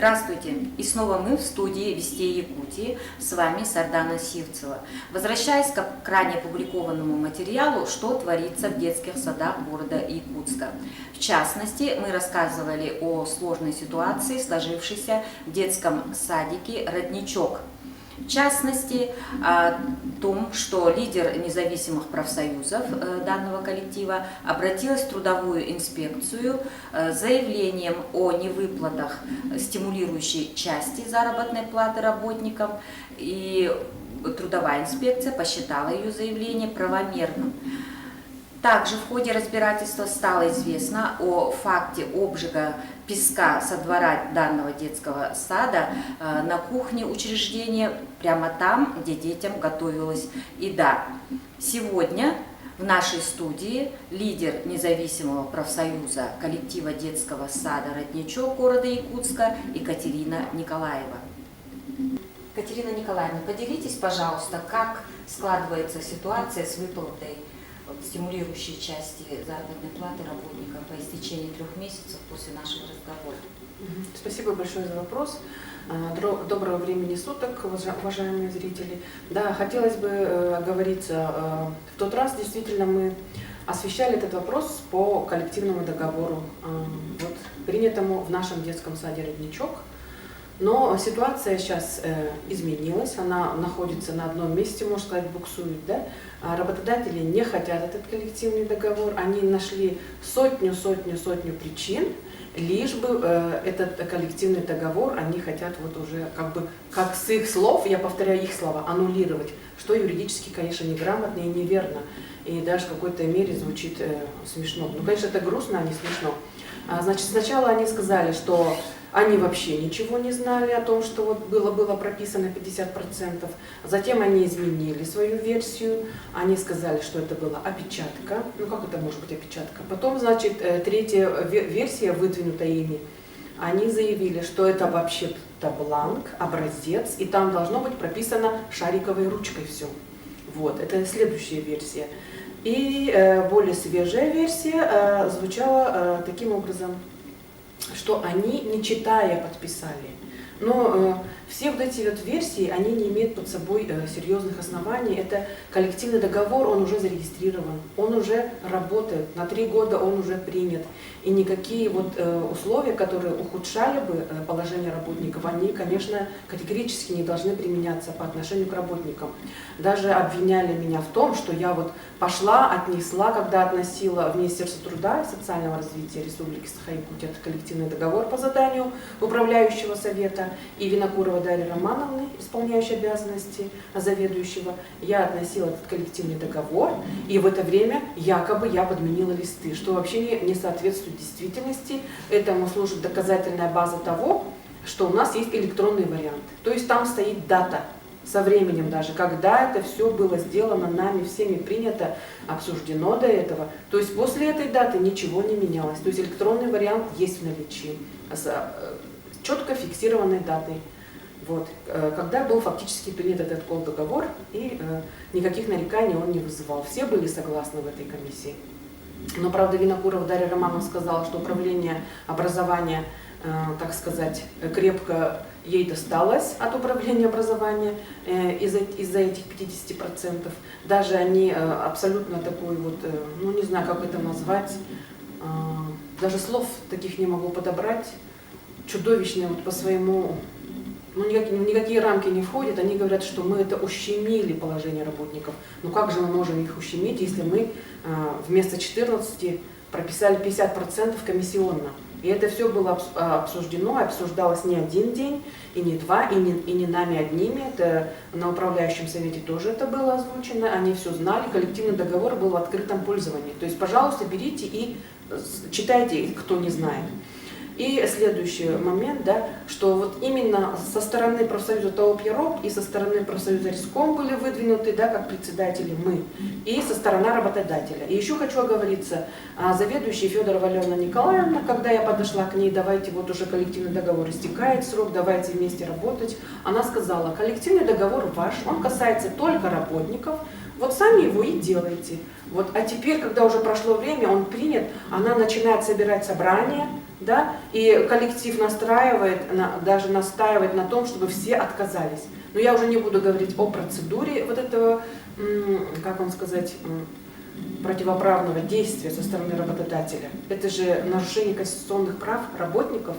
Здравствуйте! И снова мы в студии Вестей Якутии. С вами Сардана Сивцева. Возвращаясь к ранее опубликованному материалу «Что творится в детских садах города Якутска». В частности, мы рассказывали о сложной ситуации, сложившейся в детском садике «Родничок». В частности, о том, что лидер независимых профсоюзов данного коллектива обратилась в трудовую инспекцию с заявлением о невыплатах стимулирующей части заработной платы работникам, и трудовая инспекция посчитала ее заявление правомерным. Также в ходе разбирательства стало известно о факте обжига песка со двора данного детского сада на кухне учреждения, прямо там, где детям готовилась еда. Сегодня в нашей студии лидер независимого профсоюза коллектива детского сада «Родничок» города Якутска Екатерина Николаева. Екатерина Николаевна, поделитесь, пожалуйста, как складывается ситуация с выплатой стимулирующей части заработной платы работникам по истечении 3 месяцев после нашего разговора. Спасибо большое за вопрос. Доброго времени суток, уважаемые зрители. Да, хотелось бы оговориться, в тот раз действительно мы освещали этот вопрос по коллективному договору, принятому в нашем детском саде «Родничок». Но ситуация сейчас изменилась, она находится на одном месте, можно сказать, буксует. Да? Работодатели не хотят этот коллективный договор, они нашли сотню причин, лишь бы этот коллективный договор они хотят вот уже как с их слов, я повторяю их слова, аннулировать, что юридически, конечно, неграмотно и неверно, и даже в какой-то мере звучит смешно. Ну, конечно, это грустно, а не смешно. Значит, сначала они сказали, что они вообще ничего не знали о том, что вот было прописано 50%. Затем они изменили свою версию. Они сказали, что это была опечатка. Ну как это может быть опечатка? Потом, значит, третья версия, выдвинутая ими, они заявили, что это вообще-то бланк, образец, и там должно быть прописано шариковой ручкой все. Вот, это следующая версия. И более свежая версия звучала таким образом, что они, не читая, подписали. Но все вот эти вот версии, они не имеют под собой серьезных оснований. Это коллективный договор, он уже зарегистрирован, он уже работает, на 3 года он уже принят. И никакие вот условия, которые ухудшали бы положение работников, они, конечно, категорически не должны применяться по отношению к работникам. Даже обвиняли меня в том, что я вот пошла, отнесла, когда относила в Министерство труда и социального развития Республики Саха-Якутия этот коллективный договор по заданию управляющего совета и Винокурова Дарьи Романовны, исполняющей обязанности заведующего. Я относила этот коллективный договор, и в это время якобы я подменила листы, что вообще не соответствует действительности. Этому служит доказательная база того, что у нас есть электронный вариант. То есть там стоит дата со временем даже, когда это все было сделано нами, всеми принято, обсуждено до этого. То есть после этой даты ничего не менялось. То есть электронный вариант есть в наличии с четко фиксированной датой. Вот. Когда был фактически принят этот договор, и никаких нареканий он не вызывал. Все были согласны в этой комиссии. Но, правда, Винокурова Дарья Романовна сказала, что управление образования, так сказать, крепко ей досталось от управления образования из-за этих 50%. Даже они абсолютно такой вот, ну не знаю, как это назвать, даже слов таких не могу подобрать, чудовищные вот по своему, ну никакие рамки не входят. Они говорят, что мы это ущемили положение работников. Ну как же мы можем их ущемить, если мы вместо 14 прописали 50% комиссионно? И это все было обсуждено, обсуждалось не один день, и не 2, и не нами одними. Это на управляющем совете тоже это было озвучено, они все знали, коллективный договор был в открытом пользовании. То есть, пожалуйста, берите и читайте, кто не знает. И следующий момент, да, что вот именно со стороны профсоюза ТАО «Пьерок» и со стороны профсоюза Риском были выдвинуты, да, как председатели мы, и со стороны работодателя. И еще хочу оговориться, заведующая Федорова Алена Николаевна, когда я подошла к ней, давайте вот уже коллективный договор истекает срок, давайте вместе работать, она сказала, коллективный договор ваш, он касается только работников, вот сами его и делайте. Вот, а теперь, когда уже прошло время, он принят, она начинает собирать собрания, да, и коллектив настраивает, даже настаивает на том, чтобы все отказались. Но я уже не буду говорить о процедуре вот этого, как вам сказать, противоправного действия со стороны работодателя. Это же нарушение конституционных прав работников,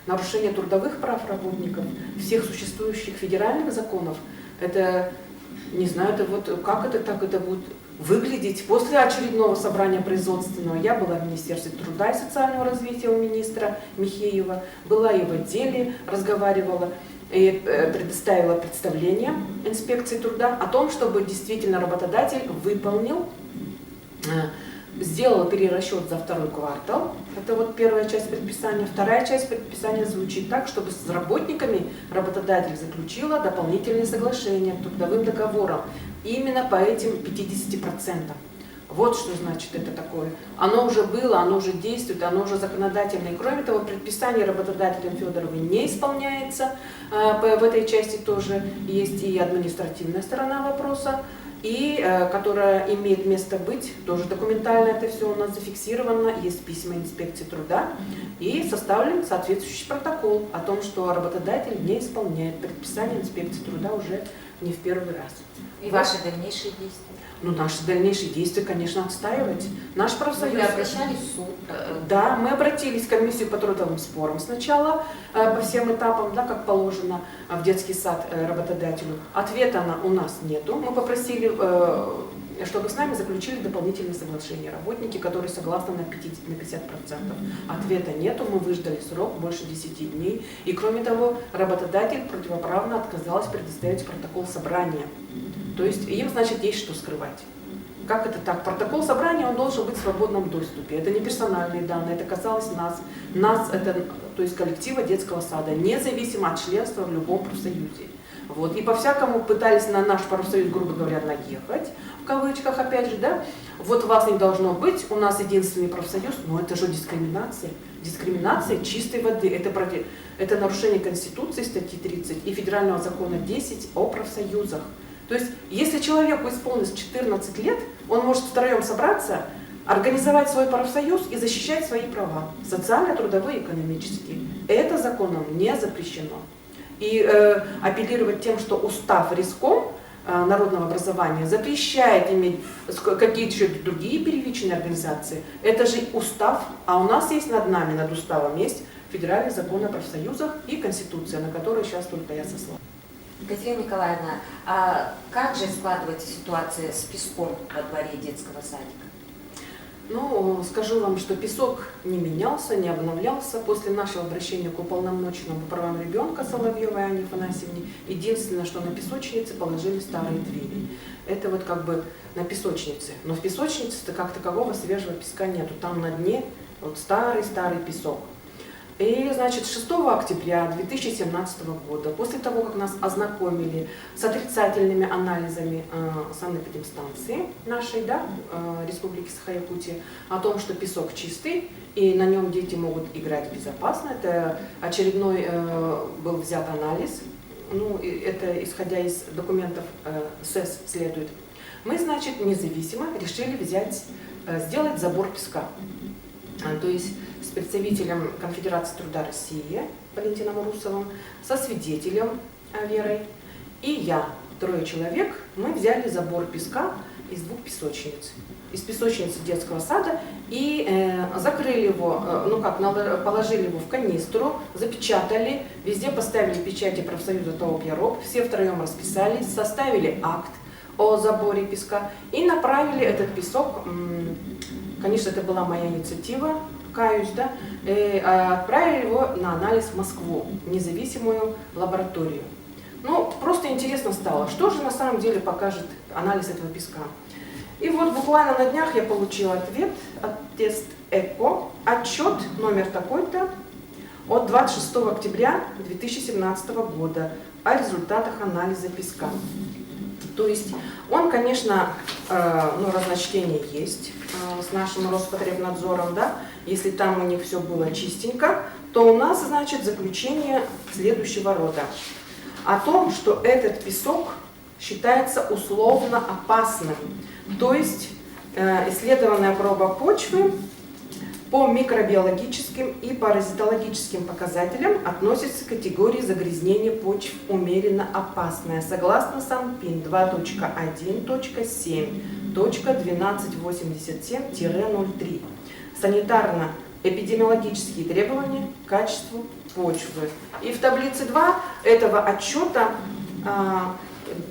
нарушение трудовых прав работников, всех существующих федеральных законов. Это, не знаю, это вот как это так это будет выглядеть. После очередного собрания производственного я была в Министерстве труда и социального развития у министра Михеева, была и в отделе, разговаривала и предоставила представление инспекции труда о том, чтобы действительно работодатель выполнил, сделал перерасчет за второй квартал. Это вот первая часть предписания. Вторая часть предписания звучит так, чтобы с работниками работодатель заключила дополнительные соглашения к трудовым договорам именно по этим 50%. Вот что значит это такое. Оно уже было, оно уже действует, оно уже законодательное. И кроме того, предписание работодателем Федоровой не исполняется. В этой части тоже есть и административная сторона вопроса, и которая имеет место быть, тоже документально это все у нас зафиксировано, есть письма инспекции труда, и составлен соответствующий протокол о том, что работодатель не исполняет предписание инспекции труда уже не в первый раз. И ваши дальнейшие действия? Ну, наши дальнейшие действия, конечно, отстаивать. Наш профсоюз... Вы обращались в суд? Да, мы обратились в комиссию по трудовым спорам сначала, по всем этапам, да, как положено в детский сад работодателю. Ответа у нас нету. Мы попросили, чтобы с нами заключили дополнительные соглашения работники, которые согласны на 50%. Ответа нету, мы выждали срок больше 10 дней. И кроме того, работодатель противоправно отказался предоставить протокол собрания. То есть им, значит, есть что скрывать. Как это так? Протокол собрания, он должен быть в свободном доступе. Это не персональные данные, это касалось нас. Нас, это, то есть коллектива детского сада, независимо от членства в любом профсоюзе. Вот. И по-всякому пытались на наш профсоюз, грубо говоря, наехать, в кавычках опять же, да. Вот вас не должно быть, у нас единственный профсоюз, но это же дискриминация. Дискриминация чистой воды. Это нарушение Конституции, статьи 30 и Федерального закона 10 о профсоюзах. То есть, если человеку исполнилось 14 лет, он может втроем собраться, организовать свой профсоюз и защищать свои права, социально-трудовые, экономические. Это законом не запрещено. И апеллировать тем, что устав Риском народного образования запрещает иметь какие-то еще другие первичные организации, это же устав, а у нас есть над нами, над уставом, есть федеральный закон о профсоюзах и Конституция, на которую сейчас только я сослала. Екатерина Николаевна, а как же складывается ситуация с песком во дворе детского садика? Ну, скажу вам, что песок не менялся, не обновлялся. После нашего обращения к уполномоченному по правам ребенка Соловьевой Анне Афанасьевне, единственное, что на песочнице положили старые двери. Это вот как бы на песочнице. Но в песочнице-то как такового свежего песка нету. Там на дне вот старый-старый песок. И, значит, 6 октября 2017 года, после того, как нас ознакомили с отрицательными анализами санэпидемстанции нашей, да, Республики Саха-Якутия, о том, что песок чистый, и на нем дети могут играть безопасно, это очередной был взят анализ, ну, это исходя из документов СЭС следует, мы, значит, независимо решили сделать забор песка. То есть с представителем Конфедерации труда России Валентином Урусовым, со свидетелем Верой и я, 3 человек, мы взяли забор песка из 2 песочниц. Из песочницы детского сада и закрыли его, положили его в канистру, запечатали, везде поставили печати профсоюза ТООП «Яроп», все втроем расписались, составили акт о заборе песка и направили этот песок, конечно, это была моя инициатива, каюсь, да, отправили его на анализ в Москву, в независимую лабораторию. Ну, просто интересно стало, что же на самом деле покажет анализ этого песка. И вот буквально на днях я получила ответ от тест ЭКО, отчет номер такой-то от 26 октября 2017 года о результатах анализа песка. То есть он, конечно, разночтение есть с нашим Роспотребнадзором, да, если там у них все было чистенько, то у нас, значит, заключение следующего рода. О том, что этот песок считается условно опасным. То есть исследованная проба почвы по микробиологическим и паразитологическим показателям относится к категории загрязнения почв умеренно опасная, согласно СанПин 2.1.7.1287-03. Санитарно-эпидемиологические требования к качеству почвы. И в таблице 2 этого отчета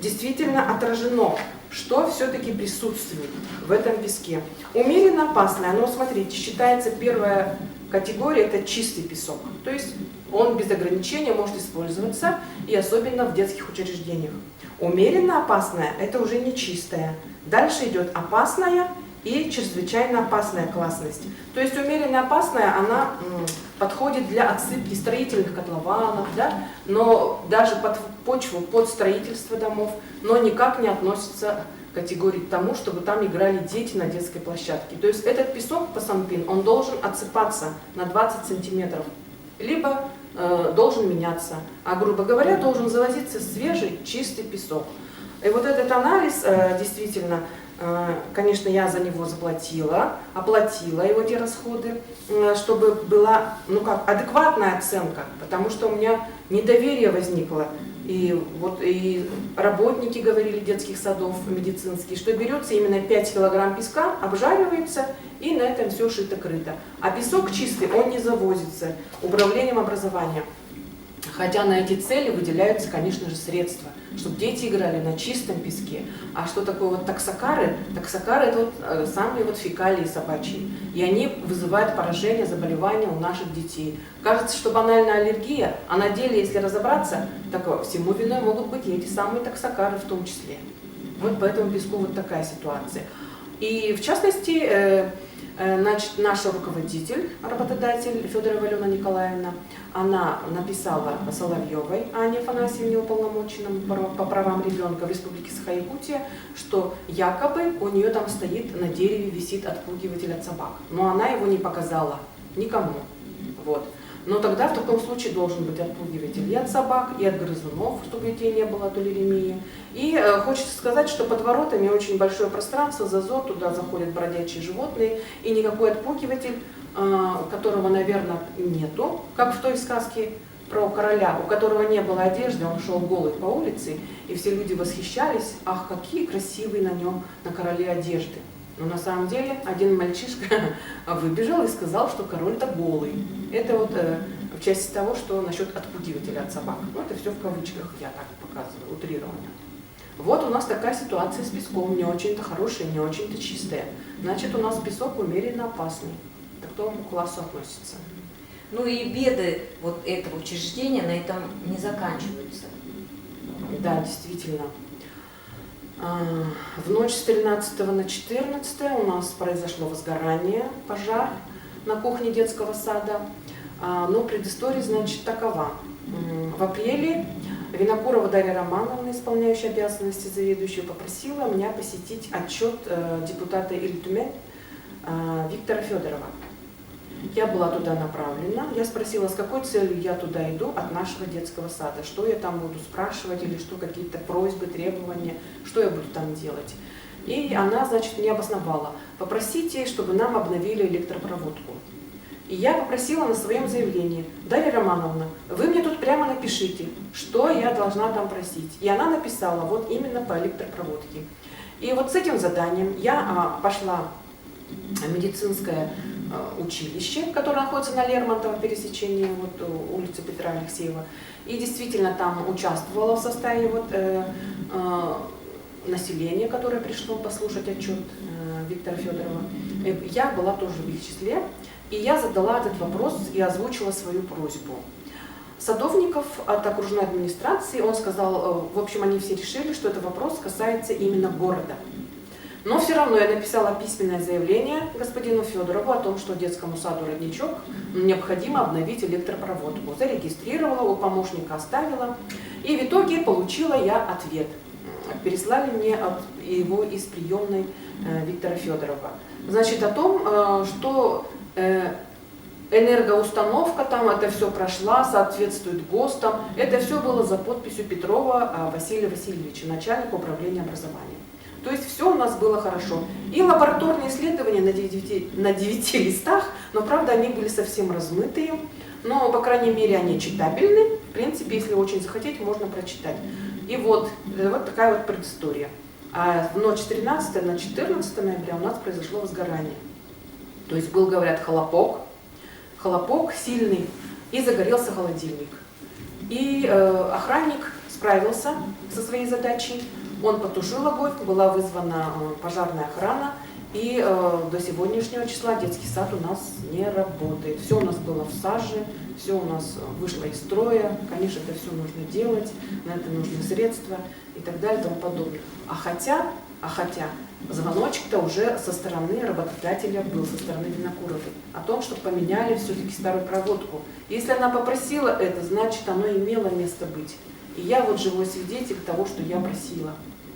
действительно отражено, что все-таки присутствует в этом песке. Умеренно опасное, но смотрите, считается первая категория, это чистый песок. То есть он без ограничения может использоваться, и особенно в детских учреждениях. Умеренно опасное, это уже не чистое. Дальше идет опасная и чрезвычайно опасная классность. То есть умеренно опасная, она подходит для отсыпки строительных котлованов, да, но даже под почву, под строительство домов, но никак не относится к категории тому, чтобы там играли дети на детской площадке. То есть этот песок по СанПин, он должен отсыпаться на 20 сантиметров, либо должен меняться, а, грубо говоря, должен завозиться свежий, чистый песок. И вот этот анализ действительно, конечно, я за него оплатила его те расходы, чтобы была, адекватная оценка, потому что у меня недоверие возникло. И работники говорили детских садов медицинские, что берется именно 5 килограмм песка, обжаривается, и на этом все шито-крыто. А песок чистый, он не завозится управлением образования. Хотя на эти цели выделяются, конечно же, средства, чтобы дети играли на чистом песке. А что такое таксокары? Таксокары – это самые фекалии собачьи. И они вызывают поражение, заболевания у наших детей. Кажется, что банальная аллергия, а на деле, если разобраться, всему виной могут быть и эти самые таксокары в том числе. Вот по этому песку такая ситуация. И в частности, наш руководитель, работодатель Федорова Алена Николаевна, она написала Соловьевой Анне Афанасьевне, уполномоченному по правам ребенка в Республике Саха-Якутия, что якобы у нее там стоит, на дереве висит отпугиватель от собак. Но она его не показала никому. Но тогда в таком случае должен быть отпугиватель и от собак, и от грызунов, чтобы детей не было толеремии. И хочется сказать, что под воротами очень большое пространство, зазор, туда заходят бродячие животные, и никакой отпугиватель, которого, наверное, нету, как в той сказке про короля, у которого не было одежды, он шел голый по улице, и все люди восхищались, ах, какие красивые на нем, на короле одежды. Но на самом деле один мальчишка выбежал и сказал, что король-то голый. Это в части того, что насчет отпугивателя от собак. Это все в кавычках, я так показываю, утрированно. Вот у нас такая ситуация с песком, не очень-то хорошая, не очень-то чистая. Значит, у нас песок умеренно опасный. К такому классу относится. Ну и беды этого учреждения на этом не заканчиваются. Да, действительно. В ночь с 13 на 14 у нас произошло возгорание, пожар на кухне детского сада. Но предыстория, значит, такова. В апреле Винокурова Дарья Романовна, исполняющая обязанности заведующего, попросила меня посетить отчет депутата Ильтуме Виктора Федорова. Я была туда направлена, я спросила, с какой целью я туда иду от нашего детского сада, что я там буду спрашивать, или что, какие-то просьбы, требования, что я буду там делать. И она, значит, мне обосновала, попросите, чтобы нам обновили электропроводку. И я попросила на своем заявлении, Дарья Романовна, вы мне тут прямо напишите, что я должна там просить. И она написала именно по электропроводке. И с этим заданием я пошла в медицинское училище, которое находится на Лермонтово, пересечении улицы Петра Алексеева. И действительно там участвовала в составе населения, которое пришло послушать отчет Виктора Федорова. Я была тоже в их числе, и я задала этот вопрос и озвучила свою просьбу. Садовников от окружной администрации, он сказал, в общем, они все решили, что этот вопрос касается именно города. Но все равно я написала письменное заявление господину Федорову о том, что детскому саду «Родничок» необходимо обновить электропроводку. Зарегистрировала, у помощника оставила. И в итоге получила я ответ. Переслали мне его из приемной Виктора Федорова. Значит, о том, что энергоустановка там, это все прошла, соответствует ГОСТам. Это все было за подписью Петрова Василия Васильевича, начальника управления образованием. То есть все у нас было хорошо. И лабораторные исследования на 9 листах, но правда они были совсем размытые, но по крайней мере они читабельны. В принципе, если очень захотеть, можно прочитать. И вот такая вот предыстория. А в ночь 13 на 14 ноября у нас произошло возгорание. То есть был, говорят, хлопок сильный, и загорелся холодильник. И охранник справился со своей задачей, он потушил огонь, была вызвана пожарная охрана, и до сегодняшнего числа детский сад у нас не работает. Все у нас было в саже, все у нас вышло из строя, конечно, это все нужно делать, на это нужны средства и так далее и тому подобное. А хотя звоночек-то уже со стороны работодателя был, со стороны Винокуровой, о том, что поменяли все-таки старую проводку. Если она попросила это, значит оно имело место быть. И я вот живой свидетель того, что я просила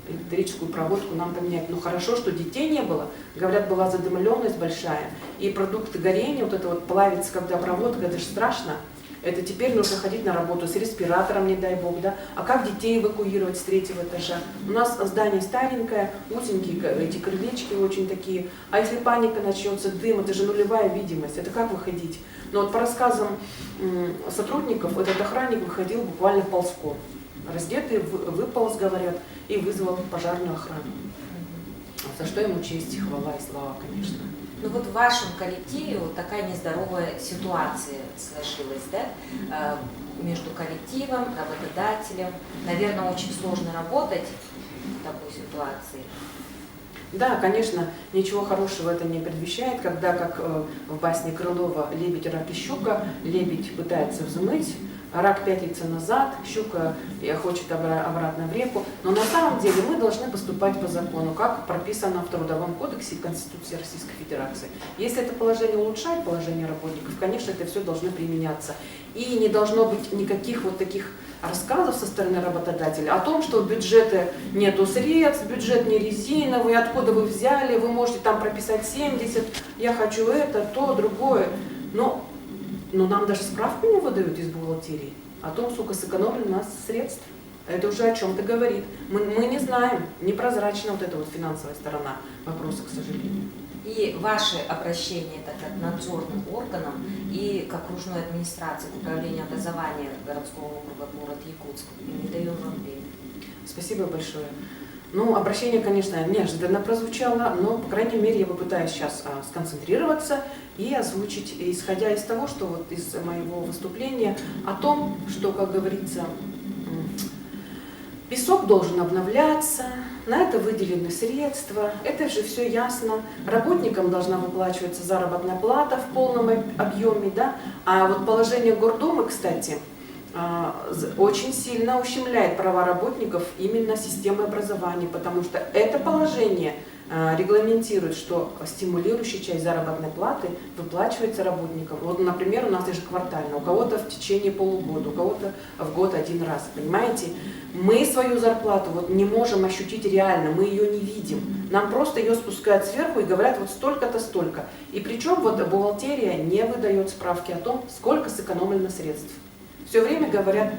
электрическую проводку нам поменять. Ну хорошо, что детей не было. Говорят, была задымленность большая. И продукты горения, вот это вот плавится, когда проводка, это же страшно. Это теперь нужно ходить на работу с респиратором, не дай бог, да? А как детей эвакуировать с 3-го этажа? У нас здание старенькое, узенькие, эти крылечки очень такие. А если паника начнется, дым, это же нулевая видимость. Это как выходить? Но вот по рассказам сотрудников, этот охранник выходил буквально ползком. Раздетый, выполз, говорят, и вызвал пожарную охрану. За что ему честь, хвала и слава, конечно. Ну вот в вашем коллективе вот такая нездоровая ситуация сложилась, да? Между коллективом, работодателем. Наверное, очень сложно работать в такой ситуации. Да, конечно, ничего хорошего это не предвещает, когда, как в басне Крылова, лебедь, рак и щука, лебедь пытается взмыть, рак пятится назад, щука хочет обратно в реку. Но на самом деле мы должны поступать по закону, как прописано в Трудовом кодексе и Конституции Российской Федерации. Если это положение улучшает положение работников, конечно, это все должно применяться. И не должно быть никаких вот таких рассказов со стороны работодателя о том, что в бюджете нету средств, бюджет не резиновый, откуда вы взяли, вы можете там прописать 70, я хочу это, то, другое. Но нам даже справку не выдают из бухгалтерии о том, сколько сэкономлено у нас средств. Это уже о чем-то говорит. Мы не знаем, непрозрачна вот эта вот финансовая сторона вопроса, к сожалению. И ваше обращение это к надзорным органам и к окружной администрации, к управлению образования городского округа город Якутск. И не даем вам время. Спасибо большое. Ну, обращение, конечно, неожиданно прозвучало, но, по крайней мере, я попытаюсь сейчас сконцентрироваться и озвучить, исходя из того, что вот из моего выступления, о том, что, как говорится, песок должен обновляться, на это выделены средства, это же все ясно. Работникам должна выплачиваться заработная плата в полном объеме, да? А вот положение Гордумы, кстати, очень сильно ущемляет права работников именно системы образования, потому что это положение регламентирует, что стимулирующая часть заработной платы выплачивается работникам. Вот, например, у нас ежеквартально, у кого-то в течение полугода, у кого-то в год один раз. Понимаете, мы свою зарплату вот не можем ощутить реально, мы ее не видим. Нам просто ее спускают сверху и говорят вот столько-то, столько. И причем вот бухгалтерия не выдает справки о том, сколько сэкономлено средств. Все время говорят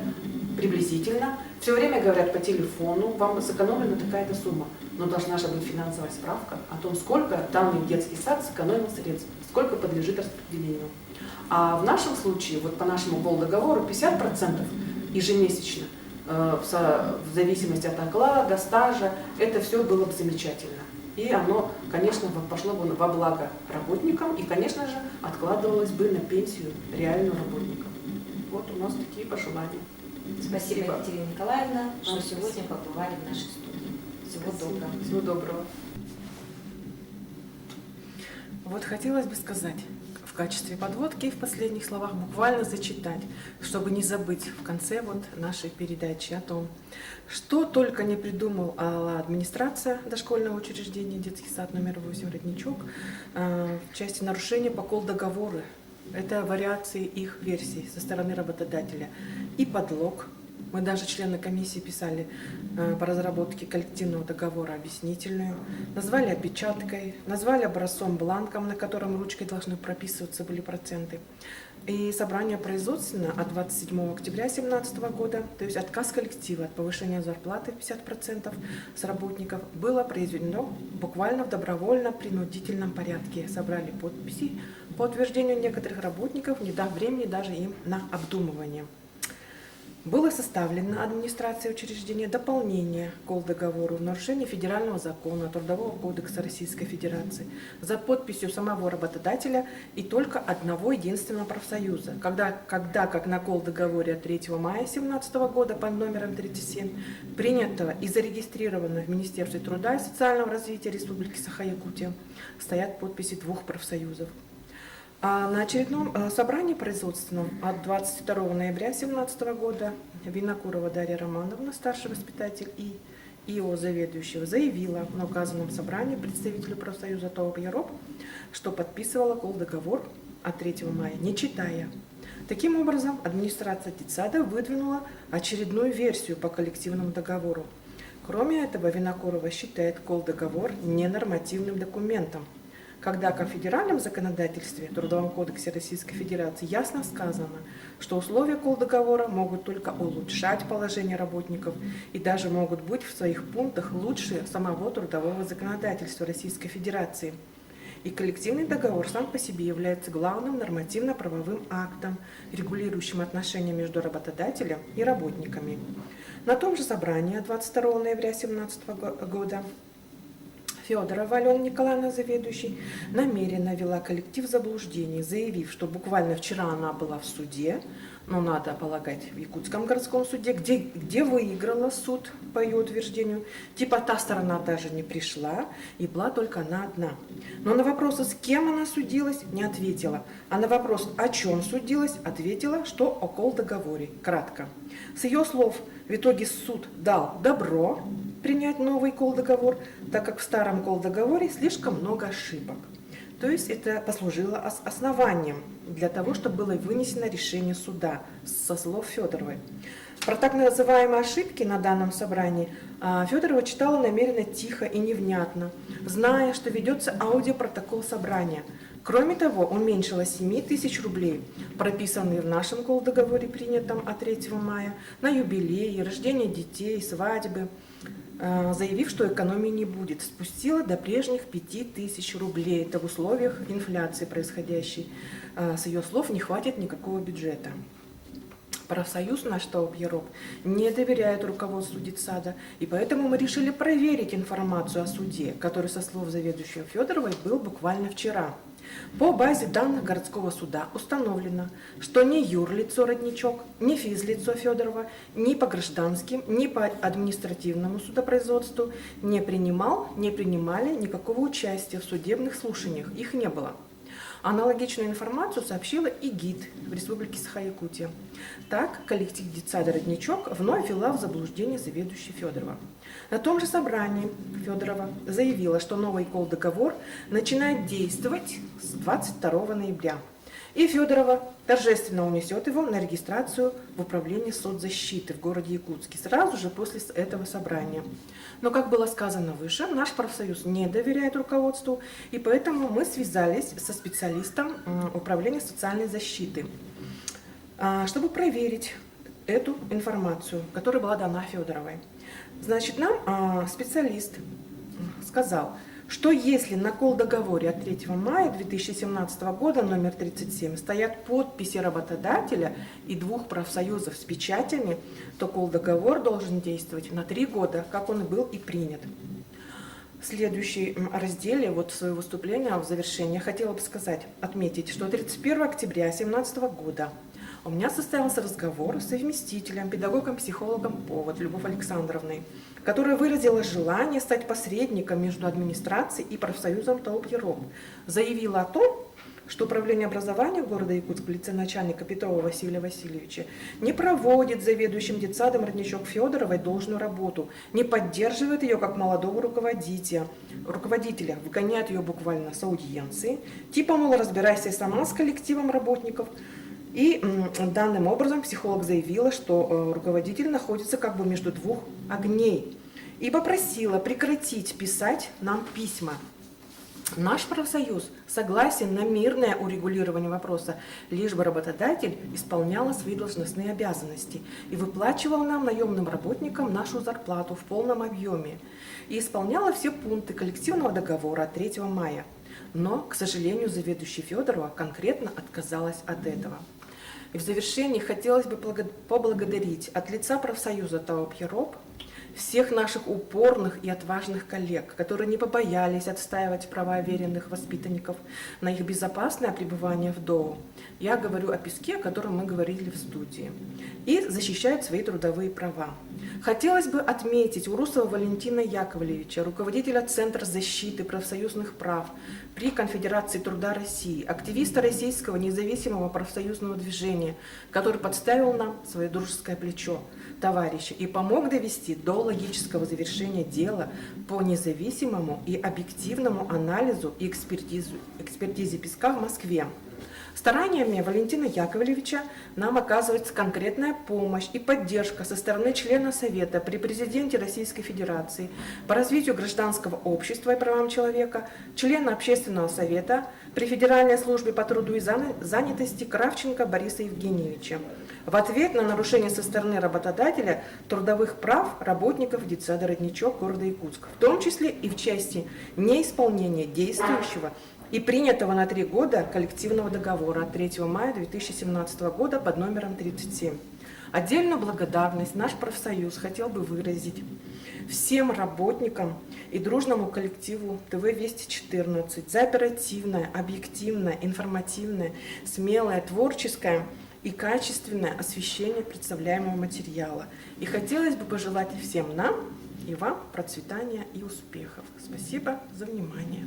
приблизительно, все время говорят по телефону, вам сэкономлена такая-то сумма. Но должна же быть финансовая справка о том, сколько данный детский сад сэкономил средств, сколько подлежит распределению. А в нашем случае, вот по нашему полдоговору, 50% ежемесячно, в зависимости от оклада, стажа, это все было бы замечательно. И оно, конечно, пошло бы во благо работникам и, конечно же, откладывалось бы на пенсию реальным работникам. Вот у нас такие пожелания. Спасибо, Екатерина Николаевна, что сегодня побывали в нашей студии. Всего доброго. Всего доброго. Вот хотелось бы сказать в качестве подводки в последних словах буквально зачитать, чтобы не забыть в конце вот нашей передачи о том, что только не придумала администрация дошкольного учреждения детский сад номер 8 «Родничок» в части нарушения по колдоговору. Это вариации их версий со стороны работодателя. И подлог Мы даже члены комиссии писали по разработке коллективного договора объяснительную, назвали опечаткой, назвали образцом бланком, на котором ручкой должны прописываться были проценты. И собрание производственно от 27 октября 2017 года, то есть отказ коллектива от повышения зарплаты в 50% с работников, было произведено буквально в добровольно-принудительном порядке. Собрали подписи по утверждению некоторых работников, не дав времени даже им на обдумывание. Было составлено администрацией учреждения дополнение к колдоговору в нарушение Федерального закона, Трудового кодекса Российской Федерации за подписью самого работодателя и только одного единственного профсоюза, когда как на колдоговоре от 3 мая 2017 года под номером 37, принятого и зарегистрированного в Министерстве труда и социального развития Республики Саха-Якутия, стоят подписи двух профсоюзов. А на очередном собрании производственном от 22 ноября 2017 года Винокурова Дарья Романовна, старший воспитатель и ИО заведующего, заявила на указанном собрании представителю профсоюза ТОВ «Яроп», что подписывала колдоговор от 3 мая, не читая. Таким образом, администрация детсада выдвинула очередную версию по коллективному договору. Кроме этого, Винокурова считает колдоговор ненормативным документом, когда в федеральном законодательстве, Трудовом кодексе Российской Федерации, ясно сказано, что условия колдоговора могут только улучшать положение работников и даже могут быть в своих пунктах лучше самого трудового законодательства Российской Федерации. И коллективный договор сам по себе является главным нормативно-правовым актом, регулирующим отношения между работодателем и работниками. На том же собрании 22 ноября 2017 года Федорова Алена Николаевна, заведующий, намеренно ввела коллектив в заблуждение, заявив, что буквально вчера она была в суде, но надо полагать в Якутском городском суде, где выиграла суд по ее утверждению. Типа та сторона даже не пришла, и была только она одна. Но на вопрос, с кем она судилась, не ответила. А на вопрос, о чем судилась, ответила, что о колдоговоре, кратко. С ее слов, в итоге суд дал добро принять новый колдоговор, так как в старом колдоговоре слишком много ошибок. То есть это послужило основанием для того, чтобы было вынесено решение суда со слов Федоровой. Про так называемые ошибки на данном собрании Федорова читала намеренно тихо и невнятно, зная, что ведется аудиопротокол собрания. Кроме того, уменьшила 7 тысяч рублей, прописанные в нашем колдоговоре, принятом от 3 мая, на юбилеи, рождение детей, свадьбы, заявив, что экономии не будет. Спустила до прежних 5 тысяч рублей. Это в условиях инфляции происходящей. С ее слов не хватит никакого бюджета. Профсоюз наш ТОВ «Яроп» не доверяет руководству детсада, и поэтому мы решили проверить информацию о суде, который, со слов заведующего Федоровой, был буквально вчера. По базе данных городского суда установлено, что ни юрлицо Родничок, ни физлицо Федорова, ни по гражданским, ни по административному судопроизводству не принимали никакого участия в судебных слушаниях. Их не было. Аналогичную информацию сообщила и ГИД в Республике Саха-Якутия. Так, коллектив детсада «Родничок» вновь ввела в заблуждение заведующая Федорова. На том же собрании Федорова заявила, что новый колдоговор начинает действовать с 22 ноября. И Федорова торжественно унесет его на регистрацию в управлении соцзащиты в городе Якутске сразу же после этого собрания. Но, как было сказано выше, наш профсоюз не доверяет руководству, и поэтому мы связались со специалистом управления социальной защиты, чтобы проверить эту информацию, которая была дана Федоровой. Значит, нам специалист сказал, что если на колдоговоре от 3 мая 2017 года номер 37 стоят подписи работодателя и двух профсоюзов с печатями, то колдоговор должен действовать на 3 года, как он был и принят. В следующем разделе своего выступления в завершение я хотела бы отметить, что 31 октября 2017 года у меня состоялся разговор с совместителем, педагогом-психологом Повод Любовь Александровной, которая выразила желание стать посредником между администрацией и профсоюзом ТОВ «Яроп». Заявила о том, что Управление образования города Якутск в лице начальника Петрова Василия Васильевича не проводит заведующим детсадом Родничок Федоровой должную работу, не поддерживает ее как молодого руководителя, выгоняет ее буквально с аудиенции, типа, мол, разбирайся сама с коллективом работников. И данным образом психолог заявила, что руководитель находится как бы между двух огней и попросила прекратить писать нам письма. Наш профсоюз согласен на мирное урегулирование вопроса, лишь бы работодатель исполнял свои должностные обязанности и выплачивал нам, наемным работникам, нашу зарплату в полном объеме и исполняла все пункты коллективного договора от 3 мая. Но, к сожалению, заведующая Федорова конкретно отказалась от этого. И в завершении хотелось бы поблагодарить от лица профсоюза ТАО «Пьероп» всех наших упорных и отважных коллег, которые не побоялись отстаивать права веренных воспитанников на их безопасное пребывание в ДОУ. Я говорю о Песке, о котором мы говорили в студии. И защищают свои трудовые права. Хотелось бы отметить Урусова Валентина Яковлевича, руководителя Центра защиты профсоюзных прав при Конфедерации труда России, активиста российского независимого профсоюзного движения, который подставил нам свое дружеское плечо, товарища, и помог довести до логического завершения дела по независимому и объективному анализу и экспертизе Песка в Москве. Стараниями Валентина Яковлевича нам оказывается конкретная помощь и поддержка со стороны члена Совета при президенте Российской Федерации по развитию гражданского общества и правам человека, члена Общественного совета при Федеральной службе по труду и занятости Кравченко Бориса Евгеньевича в ответ на нарушение со стороны работодателя трудовых прав работников детсада «Родничок» города Якутска, в том числе и в части неисполнения действующего и принятого на 3 года коллективного договора от 3 мая 2017 года под номером 37. Отдельную благодарность наш профсоюз хотел бы выразить всем работникам и дружному коллективу ТВ-214 за оперативное, объективное, информативное, смелое, творческое и качественное освещение представляемого материала. И хотелось бы пожелать всем нам и вам процветания и успехов. Спасибо за внимание.